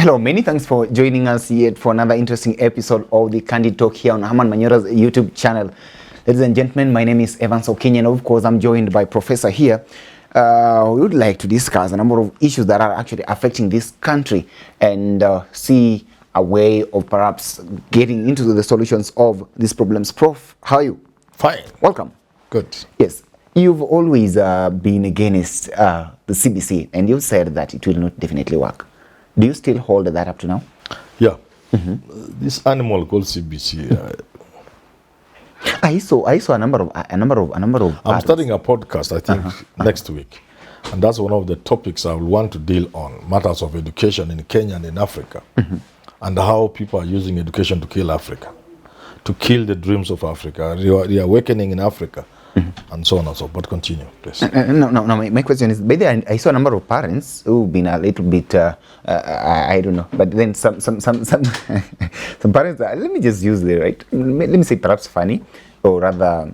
Hello, many thanks for joining us yet for another interesting episode of the Candid Talk here on Herman Manyora's YouTube channel. Ladies and gentlemen, my name is Evans Okinya, and of course I'm joined by Professor here. We would like to discuss a number of issues that are actually affecting this country and see a way of perhaps getting into the solutions of these problems. Prof, how are you? Fine. Welcome. Good. Yes, you've always been against the CBC, and you've said that it will not definitely work. Do you still hold that up to now? Yeah. This animal called CBC. I saw a number of. I'm starting a podcast, I think, next week, and that's one of the topics I will want to deal on: matters of education in Kenya and in Africa, and how people are using education to kill Africa, to kill the dreams of Africa, the awakening in Africa. And so on and so forth. But continue, please. No. My question is, by the way, I saw a number of parents who've been a little bit, I don't know, but then some parents. Let me just use the right. Let me say perhaps funny, or rather,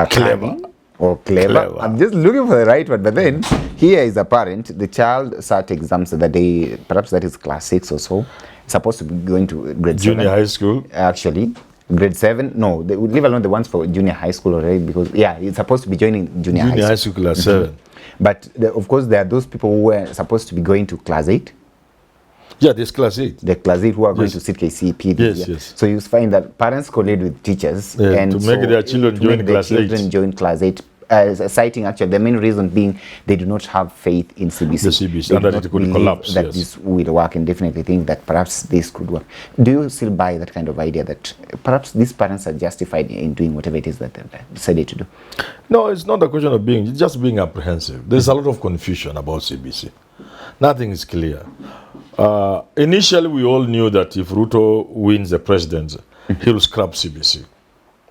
Clever. or clever. I'm just looking for the right word. But then here is a parent. The child sat exams the day, perhaps that is class 6 or so. Supposed to be going to grade Junior 7. high school. Actually. Grade 7, no, they would leave alone the ones for junior high school already, because it's supposed to be joining junior high school. Class 7. But of course there are those people who were supposed to be going to class 8. Yeah, there's class 8. The class 8 who are going to sit KCP. Yes. So you find that parents collide with teachers and to make their children join class 8. Citing actually the main reason being they do not have faith in CBC. The CBC, and that it could collapse. That this will work, and definitely think that perhaps this could work. Do you still buy that kind of idea that perhaps these parents are justified in doing whatever it is that they decided to do? No, it's not a question of just being apprehensive. There's a lot of confusion about CBC. Nothing is clear. Initially, we all knew that if Ruto wins the presidency, he'll scrap CBC.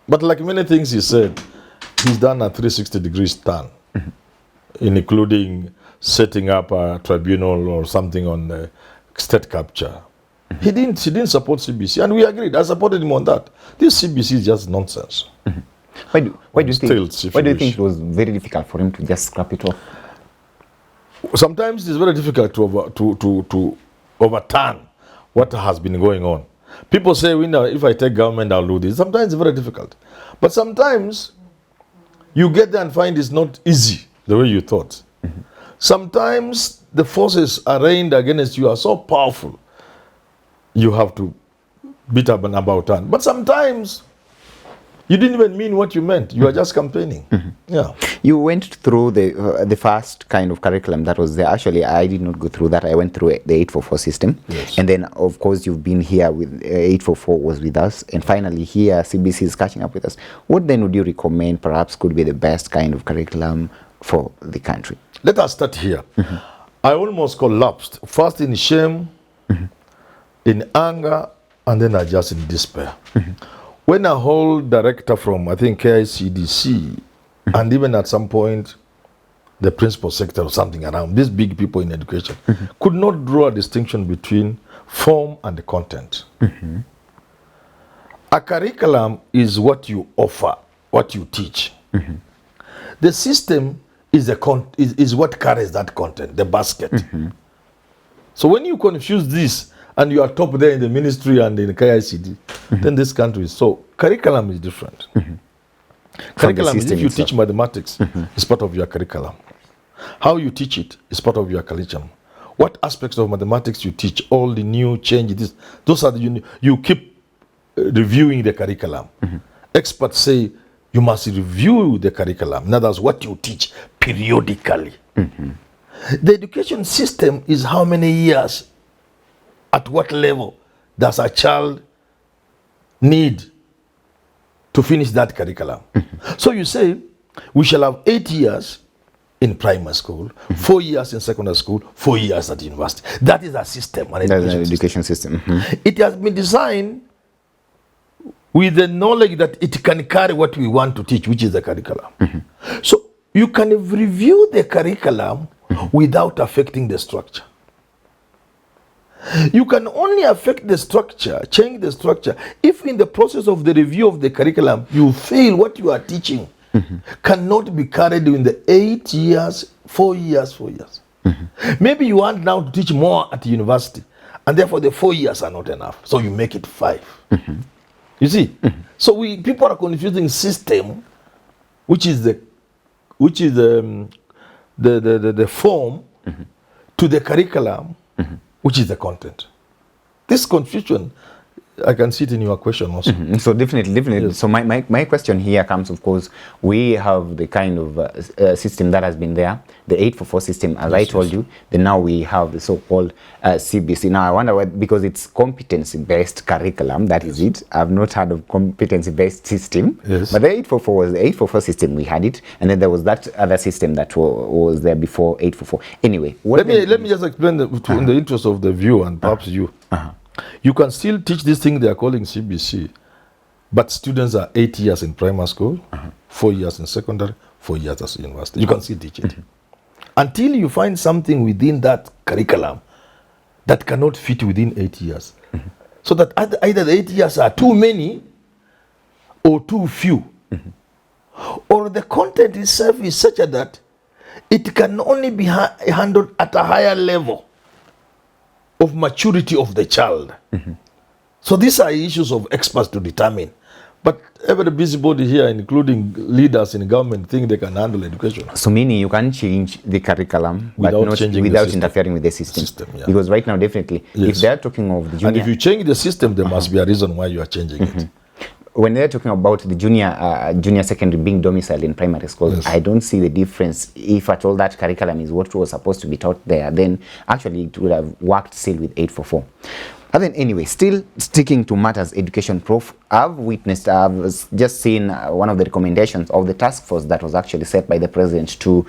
But like many things he said, he's done a 360-degree turn, including setting up a tribunal or something on the state capture. He didn't support CBC, and we agreed. I supported him on that. This CBC is just nonsense. Why do you think it was very difficult for him to just scrap it off? Sometimes it's very difficult to overturn what has been going on. People say, if I take government, I'll do this. Sometimes it's very difficult. But sometimes you get there and find it's not easy the way you thought. Sometimes the forces arraigned against you are so powerful, you have to beat up and about turn. But sometimes you didn't even mean what you meant. You are just campaigning. Yeah. You went through the first kind of curriculum that was there. Actually, I did not go through that. I went through the 844 system. Yes. And then, of course, you've been here with 844 was with us. And finally, here, CBC is catching up with us. What then would you recommend perhaps could be the best kind of curriculum for the country? Let us start here. I almost collapsed. First in shame, in anger, and then I just in despair. When a whole director from, I think, KICDC, and even at some point, the principal secretary or something around, these big people in education, could not draw a distinction between form and the content. A curriculum is what you offer, what you teach. The system is what carries that content, the basket. So when you confuse this, and you are top there in the ministry and in the KICD, then this country is so. Curriculum is different. Curriculum is if you teach mathematics, it's part of your curriculum. How you teach it is part of your curriculum. What aspects of mathematics you teach, all the new changes, those are you keep reviewing the curriculum. Experts say you must review the curriculum. In other words, what you teach periodically. The education system is how many years, at what level does a child need to finish that curriculum? So you say, we shall have 8 years in primary school, 4 years in secondary school, 4 years at university. That is a system, an education system. It has been designed with the knowledge that it can carry what we want to teach, which is the curriculum. So you can review the curriculum without affecting the structure. You can only affect the structure, change the structure, if in the process of the review of the curriculum, you feel what you are teaching cannot be carried in the 8 years, 4 years, 4 years. Maybe you want now to teach more at the university, And therefore the 4 years are not enough. So you make it 5. You see? So people are confusing system, which is the form, to the curriculum, which is the content. This confusion, I can see it in your question also. So definitely. Yes. So my question here comes, of course, we have the kind of system that has been there, the 844 system, as I told you. Then now we have the so-called CBC. Now I wonder why, because it's competency-based curriculum, that is it. I've not heard of competency-based system. Yes. But the 844 was the 844 system, we had it. And then there was that other system that was there before 844. Anyway. Let me just explain in the interest of the viewer and perhaps you. You can still teach this thing they are calling CBC, but students are 8 years in primary school, 4 years in secondary, 4 years as university. You can still teach it. Until you find something within that curriculum that cannot fit within 8 years. So that either the 8 years are too many or too few. Or the content itself is such that it can only be handled at a higher level of maturity of the child. So these are issues of experts to determine. But every busybody here, including leaders in government, think they can handle education. So meaning you can change the curriculum Without but not changing without the system. interfering with the system. Yeah. Because right now, definitely, if they're talking of the junior... And if you change the system, there must be a reason why you are changing it. When they're talking about the junior secondary being domiciled in primary schools, I don't see the difference. If at all that curriculum is what was supposed to be taught there, then actually it would have worked still with 844. But then anyway, still sticking to matters education, Prof, I've just seen one of the recommendations of the task force that was actually set by the president to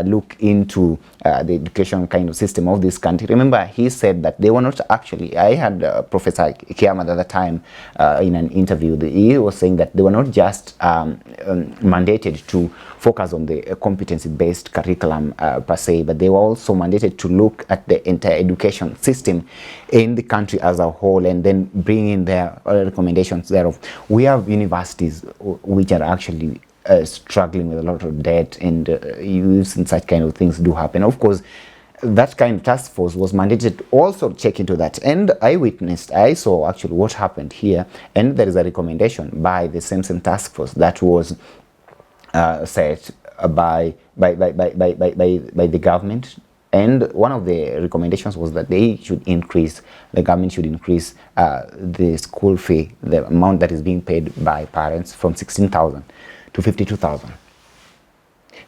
look into the education kind of system of this country. Remember, he said that they were not actually, I had Professor Kega at the time in an interview, he was saying that they were not just mandated to focus on the competency-based curriculum per se, but they were also mandated to look at the entire education system in the country as a whole and then bring in their recommendations thereof. We have universities which are actually struggling with a lot of debt, and use and such kind of things do happen. Of course, that kind of task force was mandated to also check into that, and I saw actually what happened here, and there is a recommendation by the same task force that was set by the government. And one of the recommendations was that the government should increase the school fee, the amount that is being paid by parents, from 16,000 to 52,000.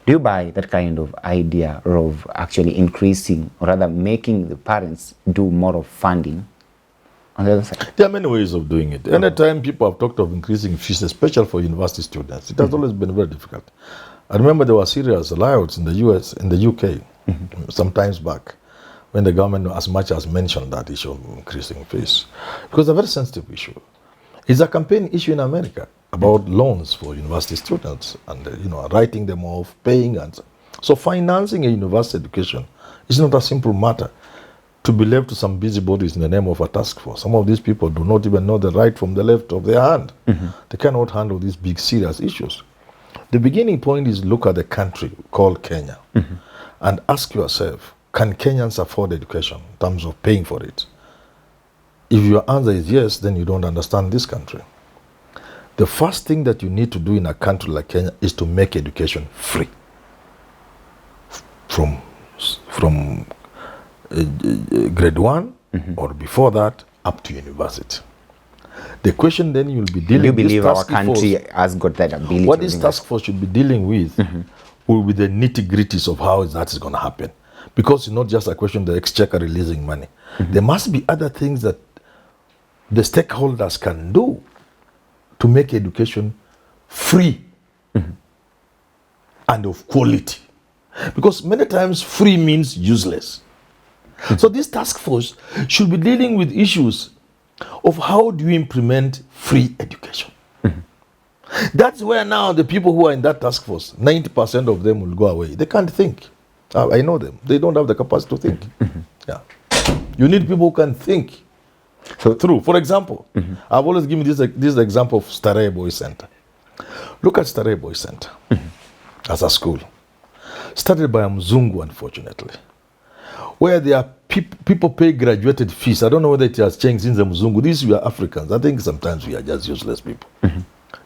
Do you buy that kind of idea of actually increasing, or rather making the parents do more of funding on the other side? There are many ways of doing it. Anytime people have talked of increasing fees, especially for university students, it has always been very difficult. I remember there were serious riots in the US, in the UK, some times back, when the government as much as mentioned that issue of increasing fees. Because it's a very sensitive issue. It's a campaign issue in America about loans for university students and writing them off, paying, and so financing a university education is not a simple matter to be left to some busybodies in the name of a task force. Some of these people do not even know the right from the left of their hand. They cannot handle these big serious issues. The beginning point is look at the country called Kenya and ask yourself, can Kenyans afford education in terms of paying for it? If your answer is yes, then you don't understand this country. The first thing that you need to do in a country like Kenya is to make education free. From grade 1 or before that up to university. The question then you'll be dealing with. Do you believe our country has got that ability? What this task force should be dealing with will be the nitty-gritties of how that is going to happen. Because it's not just a question of the exchequer releasing money. There must be other things that the stakeholders can do to make education free and of quality. Because many times free means useless. So this task force should be dealing with issues of how do you implement free education. That's where now the people who are in that task force, 90% of them will go away. They can't think. I know them. They don't have the capacity to think. Yeah. You need people who can think through. For example, I've always given this example of Starehe Boys Center. Look at Starehe Boys Center as a school. Started by a Mzungu, unfortunately. where there are people pay graduated fees. I don't know whether it has changed since the Mzungu. These we are Africans. I think sometimes we are just useless people.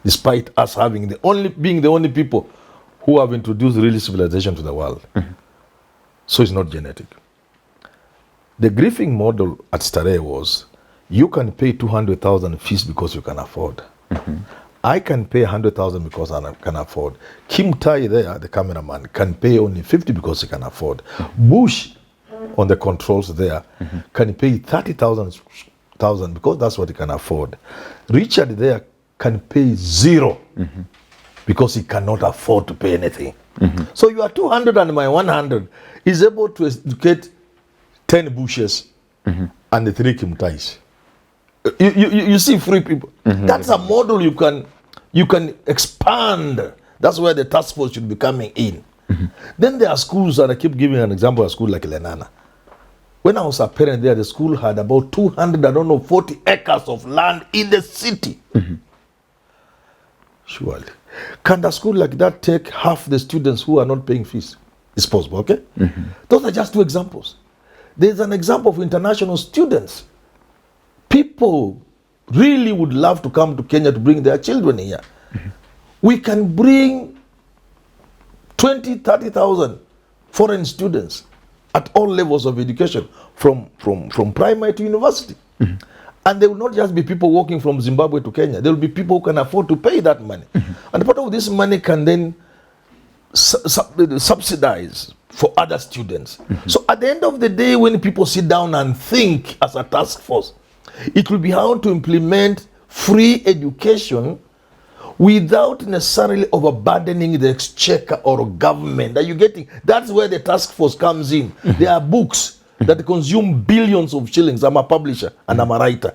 Despite us being the only people who have introduced real civilization to the world. So it's not genetic. The griefing model at Starehe was, you can pay 200,000 fees because you can afford. I can pay 100,000 because I can afford. Kim Tai there, the cameraman, can pay only 50 because he can afford. Bush on the controls there can pay 30,000 because that's what he can afford. Richard there can pay 0 because he cannot afford to pay anything. So your 200 and my 100 is able to educate 10 Bushes and the 3 Kim Tais. You see free people. That's a model you can expand. That's where the task force should be coming in. Then there are schools, and I keep giving an example of a school like Lenana. When I was a parent there, the school had about 40 acres of land in the city. Surely. Can a school like that take half the students who are not paying fees? It's possible, okay? Those are just 2 examples. There's an example of international students. People really would love to come to Kenya to bring their children here. We can bring 20, 30,000 foreign students at all levels of education, from primary to university. And there will not just be people walking from Zimbabwe to Kenya. There will be people who can afford to pay that money. And part of this money can then subsidize for other students. So at the end of the day, when people sit down and think as a task force, it will be how to implement free education without necessarily overburdening the exchequer or government. Are you getting? That's where the task force comes in. There are books that consume billions of shillings. I'm a publisher and I'm a writer.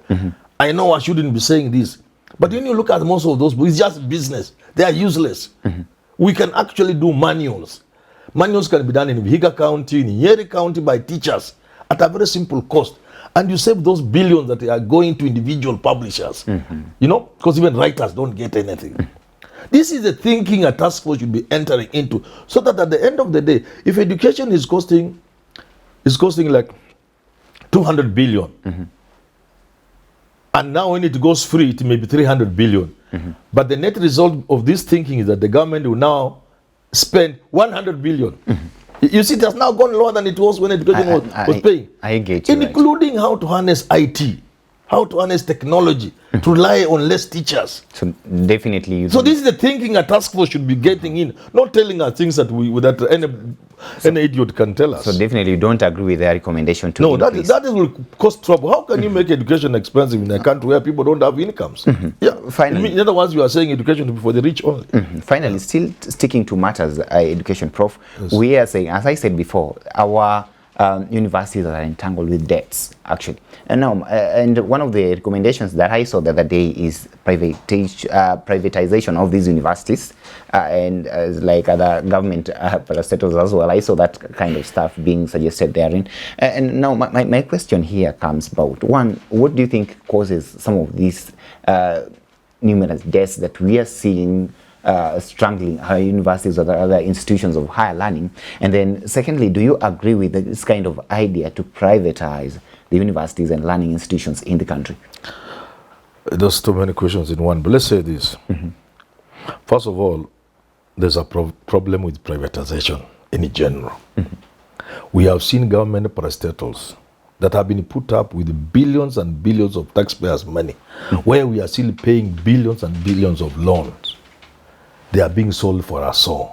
I know I shouldn't be saying this, but when you look at most of those books, it's just business. They are useless. We can actually do manuals. Manuals can be done in Vihiga County, in Nyeri County by teachers at a very simple cost. And you save those billions that are going to individual publishers. You know, because even writers don't get anything. This is the thinking a task force should be entering into, so that at the end of the day, if education is costing like 200 billion, and now when it goes free, it may be 300 billion. But the net result of this thinking is that the government will now spend 100 billion. You see, it has now gone lower than it was when education was paying. I get you. Including how to harness IT, how to harness technology, to rely on less teachers. So definitely. So this is the thinking a task force should be getting in, not telling us things that any idiot can tell us. So definitely you don't agree with their recommendation to increase. that will cause trouble. How can you make education expensive in a country where people don't have incomes? Yeah. Finally, in other words, you are saying education to be for the rich only. Finally, still sticking to matters, education, Prof. Yes. We are saying, as I said before, our universities are entangled with debts, actually. And now, and one of the recommendations that I saw the other day is privatization of these universities, and like other government parastatals as well. I saw that kind of stuff being suggested therein. And now my question here comes about, one, what do you think causes some of these numerous debts that we are seeing struggling universities or other institutions of higher learning? And then secondly, do you agree with this kind of idea to privatize the universities and learning institutions in the country? There's too many questions in one, but let's say this. First of all, there's a problem with privatization in general. We have seen government parastatals that have been put up with billions and billions of taxpayers' money, where we are still paying billions and billions of loans. They are being sold for a song.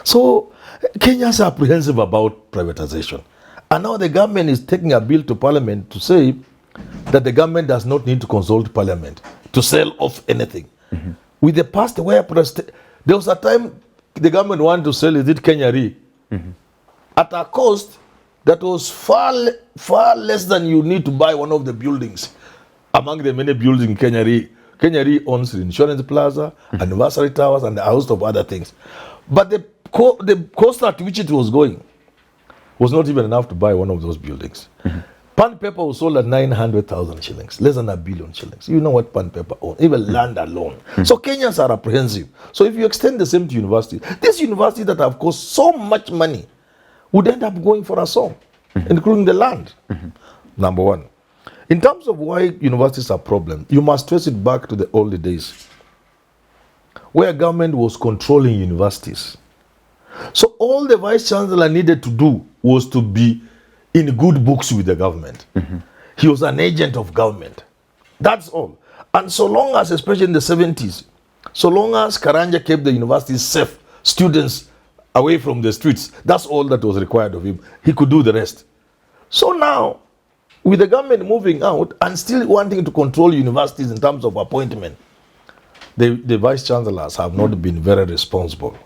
So Kenyans are apprehensive about privatization. And now the government is taking a bill to parliament to say that the government does not need to consult parliament to sell off anything. With the past, where there was a time the government wanted to sell Kenya Re at a cost that was far less than you need to buy one of the buildings among the many buildings in Kenya Re. Kenya Re owns the Insurance Plaza, Anniversary Towers, and a host of other things. But the cost at which it was going was not even enough to buy one of those buildings. Pan paper was sold at 900,000 shillings, less than 1 billion shillings. You know what pan paper owns, even land alone. So Kenyans are apprehensive. So if you extend the same to universities, these universities that have cost so much money would end up going for a song, including the land. Number one. In terms of why universities are a problem, you must trace it back to the early days, where government was controlling universities. So all the vice chancellor needed to do was to be in good books with the government. He was an agent of government. That's all. And so long as, especially in the 70s, so long as Karanja kept the universities safe, students away from the streets, that's all that was required of him. He could do the rest. So now, with the government moving out and still wanting to control universities in terms of appointment, the vice chancellors have not been very responsible.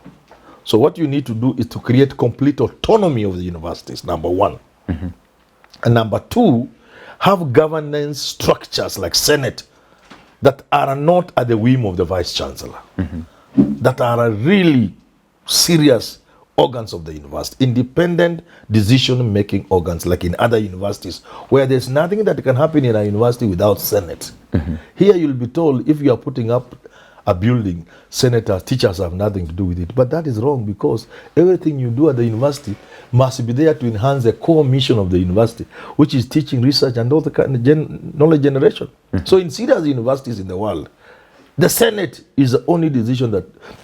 So what you need to do is to create complete autonomy of the universities, number one. And number two, have governance structures like Senate that are not at the whim of the vice chancellor, that are really serious organs of the university, independent decision-making organs like in other universities, where there's nothing that can happen in a university without Senate. Here you'll be told if you are putting up a building, senators, teachers have nothing to do with it. But that is wrong, because everything you do at the university must be there to enhance the core mission of the university, which is teaching, research, and all the kind of knowledge generation. So in serious universities in the world, the Senate is the only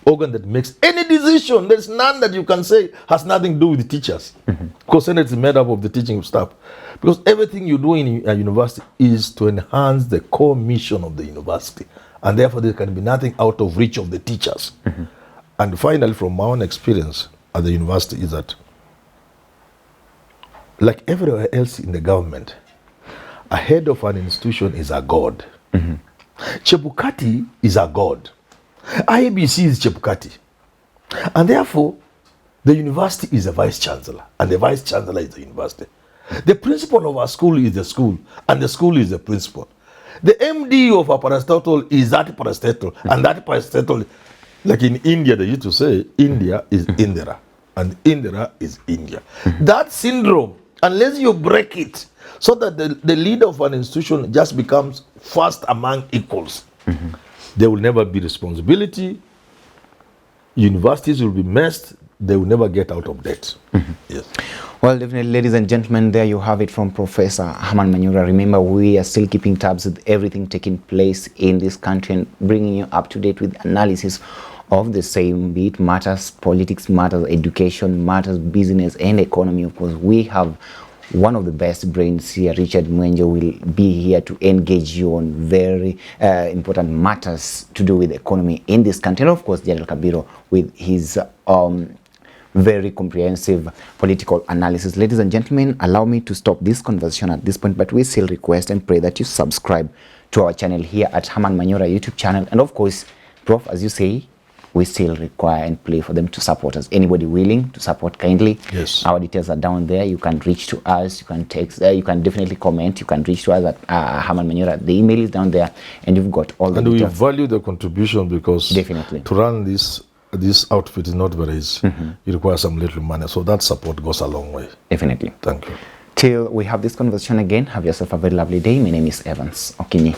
organ that makes any decision. There's none that you can say has nothing to do with the teachers. Because Senate is made up of the teaching staff. Because everything you do in a university is to enhance the core mission of the university. And therefore there can be nothing out of reach of the teachers. And finally, from my own experience at the university, is that like everywhere else in the government, a head of an institution is a god. Chebukati is a god. IBC is Chebukati. And therefore, the university is the vice chancellor, and the vice chancellor is the university. The principal of our school is the school, and the school is the principal. The MD of a parastatal is that parastatal, and that parastatal, like in India, they used to say, India is Indira, and Indira is India. That syndrome, unless you break it, so that the leader of an institution just becomes first among equals, there will never be responsibility. Universities will be messed. They will never get out of debt. Yes. Well, definitely, ladies and gentlemen, there you have it from Professor Herman Manyora. Remember, we are still keeping tabs with everything taking place in this country and bringing you up to date with analysis of the same, be it matters, politics matters, education matters, business and economy. Of course, we have one of the best brains here. Richard Mwenjo will be here to engage you on very important matters to do with the economy in this country. And of course, General Kabiro with his very comprehensive political analysis. Ladies and gentlemen, allow me to stop this conversation at this point, but we still request and pray that you subscribe to our channel here at Herman Manyora YouTube channel. And of course, Prof, as you say, we still require and play for them to support us. Anybody willing to support kindly? Yes. Our details are down there. You can reach to us. You can text. You can definitely comment. You can reach to us at Herman Manyora. The email is down there, and you've got all the details. And we value the contribution, because definitely to run this outfit is not very easy. It requires some little money. So that support goes a long way. Definitely. Thank you. Till we have this conversation again, have yourself a very lovely day. My name is Evans Okinyi.